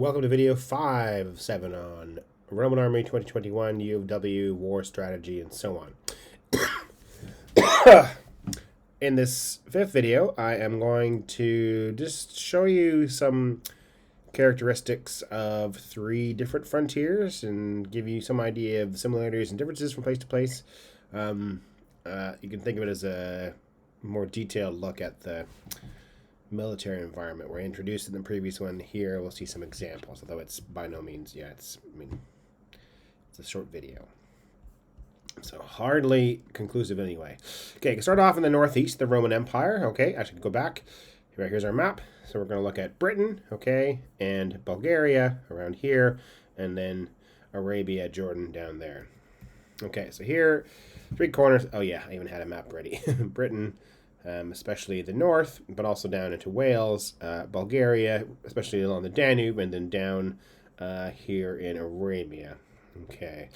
Welcome to video 5 of 7 on Roman Army 2021, UofW, war strategy, and so on. In this 5th video, I am going to just show you some characteristics of 3 different frontiers and give you some idea of the similarities and differences from place to place. You can think of it as a more detailed look at the military environment we're introduced in the previous one. Here we'll see some examples, although it's by no means it's a short video, so hardly conclusive anyway. Okay, can start off in the northeast, the Roman Empire. Okay, I should go back. Here's our map. So we're going to look at Britain, okay, and Bulgaria around here, and then Arabia, Jordan down there. Okay, so here, 3 corners. Oh yeah, I even had a map ready. Britain, especially the north, but also down into Wales, Bulgaria, especially along the Danube, and then down here in Arabia. Okay.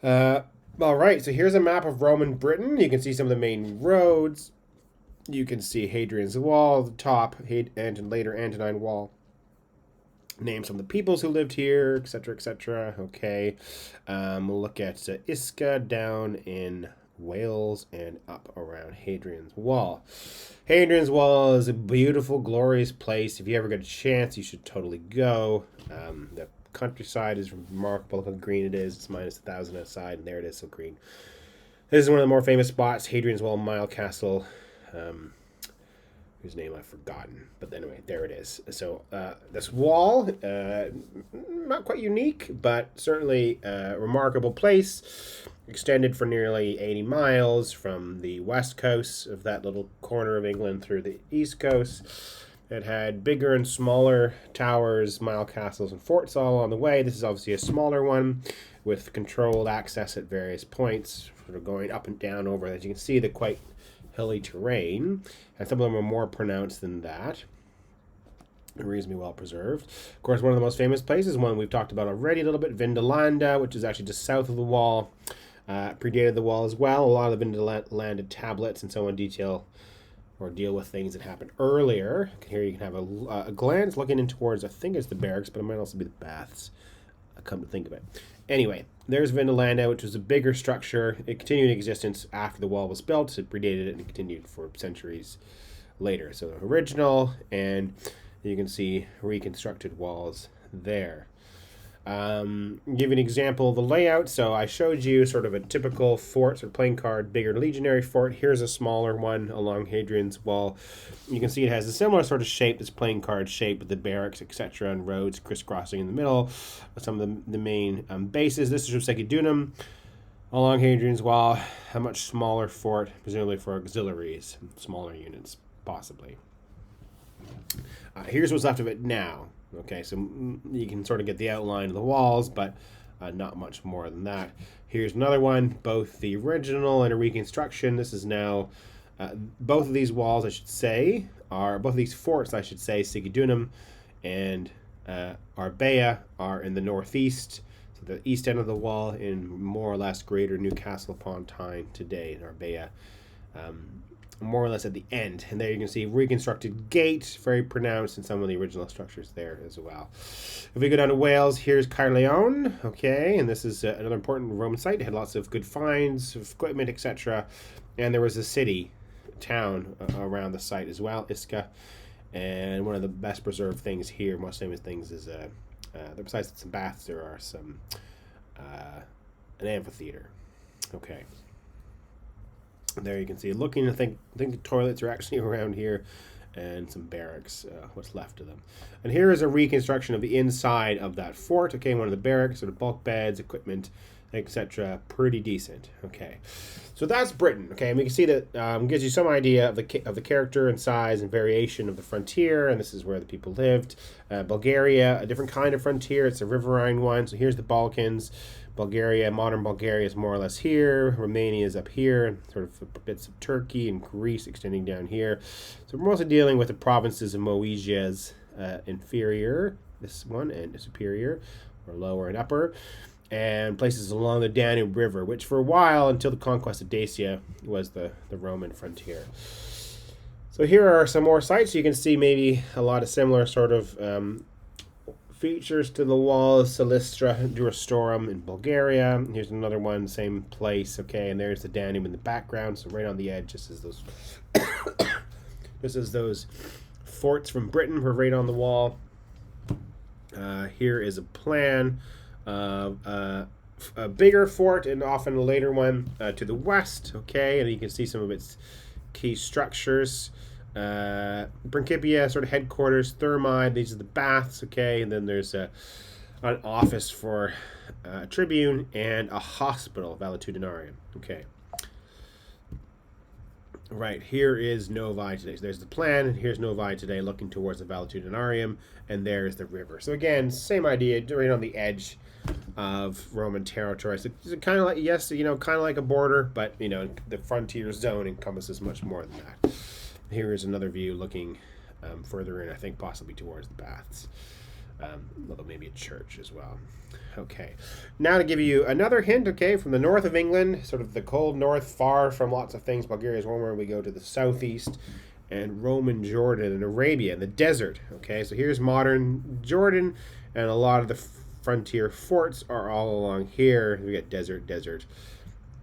All right, so here's a map of Roman Britain. You can see some of the main roads. You can see Hadrian's Wall, the top, and later Antonine Wall. Names of the peoples who lived here, etc., etc. Okay. We'll look at Isca down in Wales and up around Hadrian's Wall. Hadrian's Wall is a beautiful, glorious place. If you ever get a chance, you should totally go. The countryside is remarkable. Look how green it is. It's minus 1,000 outside, and there it is, so green. This is one of the more famous spots, Hadrian's Wall Mile Castle. Whose name I've forgotten, but anyway, there it is. So this wall, not quite unique, but certainly a remarkable place, extended for nearly 80 miles from the west coast of that little corner of England through the east coast. It had bigger and smaller towers, mile castles, and forts all on the way. This is obviously a smaller one with controlled access at various points, sort of going up and down over, as you can see, the quite hilly terrain, and some of them are more pronounced than that. Reasonably well preserved. Of course, one of the most famous places, one we've talked about already a little bit, Vindolanda, which is actually just south of the wall, predated the wall as well. A lot of the Vindolanda tablets and so on deal with things that happened earlier. Here you can have a glance looking in towards, I think it's the barracks, but it might also be the baths, come to think of it. Anyway, there's Vindolanda, which was a bigger structure. It continued in existence after the wall was built. It predated it and continued for centuries later. So the original, and you can see reconstructed walls there. Give you an example of the layout. So I showed you sort of a typical fort or playing card, bigger legionary fort. Here's a smaller one along Hadrian's Wall. You can see it has a similar sort of shape, this playing card shape with the barracks, etc., and roads crisscrossing in the middle. Some of the main bases. This is from Segedunum along Hadrian's Wall. A much smaller fort, presumably for auxiliaries, smaller units, possibly. Here's what's left of it now. Okay, so you can sort of get the outline of the walls, but not much more than that. Here's another one, both the original and a reconstruction. This is now, both of these walls, both of these forts, Segedunum and Arbea, are in the northeast, so the east end of the wall in more or less greater Newcastle upon Tyne today in Arbea. More or less at the end, and there you can see reconstructed gate, very pronounced in some of the original structures there as well. If we go down to Wales, here's Caerleon, okay, and this is another important Roman site. It had lots of good finds of equipment, etc., and there was a town around the site as well, Isca, and one of the best preserved things here, most famous things, is besides some baths, there are some an amphitheater. Okay. There you can see, looking, I think the toilets are actually around here, and some barracks, what's left of them. And here is a reconstruction of the inside of that fort. Okay, one of the barracks, sort of bulk beds, equipment, etc. Pretty decent. Okay, so that's Britain. Okay, and we can see that gives you some idea of the character and size and variation of the frontier, and this is where the people lived. Bulgaria, a different kind of frontier. It's a riverine one. So here's the Balkans. Bulgaria, modern Bulgaria, is more or less here. Romania is up here, sort of bits of Turkey and Greece extending down here. So we're mostly dealing with the provinces of Moesia's inferior, this one, and superior, or lower and upper, and places along the Danube River, which for a while, until the conquest of Dacia, was the Roman frontier. So here are some more sites. You can see maybe a lot of similar sort of Features to the wall: Silistra Durostorum in Bulgaria. Here's another one, same place. Okay, and there's the Danube in the background, so right on the edge, just as those, just as those forts from Britain were right on the wall. Here is a plan of a bigger fort and often a later one to the west. Okay, and you can see some of its key structures. Principia, sort of headquarters. Thermae, these are the baths. Okay, and then there's an office for a tribune and a hospital, valetudinarium. Okay. Right, here is Novae today. So there's the plan, and here's Novae today looking towards the valetudinarium, and there's the river. So again, same idea, right on the edge of Roman territory. So it's kind of like, yes, you know, kind of like a border, but, you know, the frontier zone encompasses much more than that. Here is another view looking further in, I think possibly towards the baths. Although maybe a church as well. Okay, now to give you another hint, okay, from the north of England, sort of the cold north, far from lots of things. Bulgaria is one where we go to the southeast, and Roman Jordan and Arabia, and the desert. Okay, so here's modern Jordan, and a lot of the frontier forts are all along here. We get desert,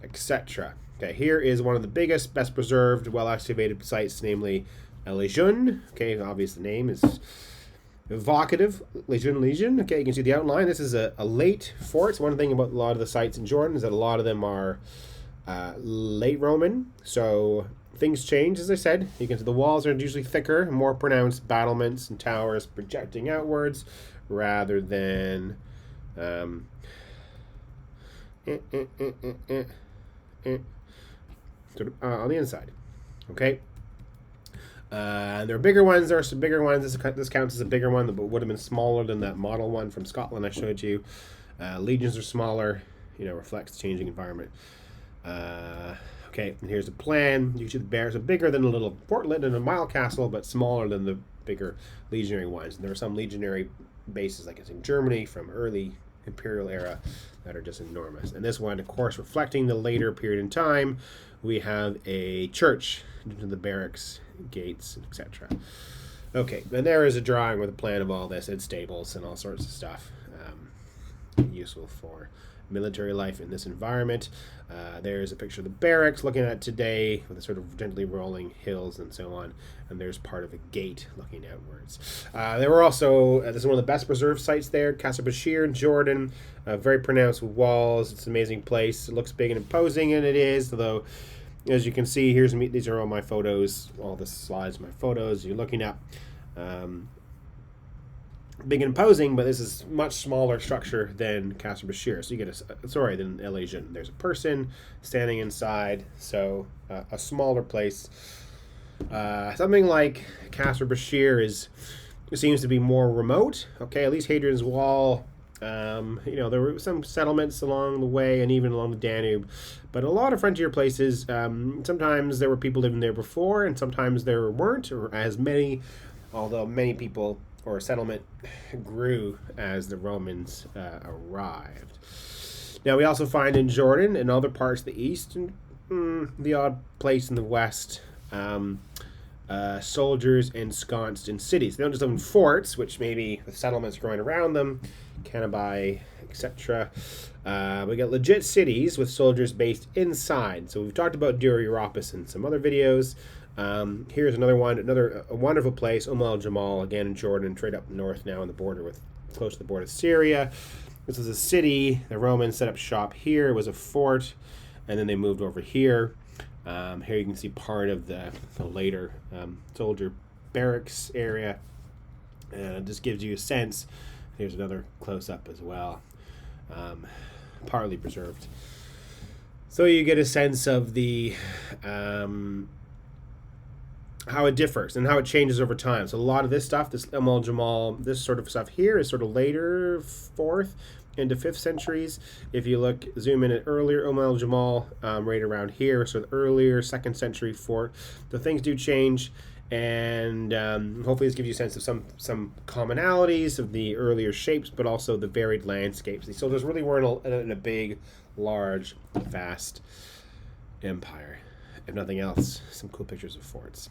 etc. Okay, here is one of the biggest, best preserved, well-excavated sites, namely Legion. Okay, obvious the name is evocative. Legion. Okay, you can see the outline. This is a late fort. So one thing about a lot of the sites in Jordan is that a lot of them are late Roman. So things change, as I said. You can see the walls are usually thicker, more pronounced battlements and towers projecting outwards rather than sort of on the inside. Okay. There are bigger ones. There are some bigger ones. This counts as a bigger one, but would have been smaller than that model one from Scotland I showed you. Legions are smaller. You know, reflects the changing environment. Okay, and here's the plan. You see the bears are bigger than a little Portland and a mile castle, but smaller than the bigger legionary ones. And there are some legionary bases, like it's in Germany from early imperial era, that are just enormous. And this one, of course, reflecting the later period in time, we have a church, the barracks, gates, etc. Okay, and there is a drawing with a plan of all this, and stables and all sorts of stuff useful for military life in this environment. There's a picture of the barracks looking at today with a sort of gently rolling hills and so on, and there's part of a gate looking outwards. There were also, this is one of the best preserved sites there, Qasr Bashir, Jordan, very pronounced walls. It's an amazing place. It looks big and imposing, and it is, although as you can see, these are all my photos, all the slides, my photos you're looking at. Big and imposing, but this is much smaller structure than Qasr Bashir. So you get than El Asian. There's a person standing inside, so a smaller place. Something like Qasr Bashir seems to be more remote. Okay, at least Hadrian's Wall. You know, there were some settlements along the way and even along the Danube, but a lot of frontier places, sometimes there were people living there before and sometimes there weren't, or as many, although many people or settlement grew as the Romans arrived. Now we also find in Jordan and other parts of the east and the odd place in the west, soldiers ensconced in cities. They don't just live in forts, which maybe the settlements growing around them, Canabai, etc. We got legit cities with soldiers based inside. So we've talked about Dura Europos in some other videos. Here's another one, a wonderful place, al Jamal, again in Jordan, straight up north now on the border close to the border of Syria. This is a city. The Romans set up shop here. It was a fort, and then they moved over here. Here you can see part of the later soldier barracks area. And it just gives you a sense. Here's another close-up as well, partly preserved. So you get a sense of the how it differs and how it changes over time. So a lot of this stuff, this Al Jamal, this sort of stuff here is sort of later 4th into 5th centuries. If you zoom in at earlier Al Jamal, right around here, so the earlier 2nd century fort, the things do change. And hopefully this gives you a sense of some commonalities of the earlier shapes, but also the varied landscapes. These soldiers really weren't in a big, large, vast empire. If nothing else, some cool pictures of forts.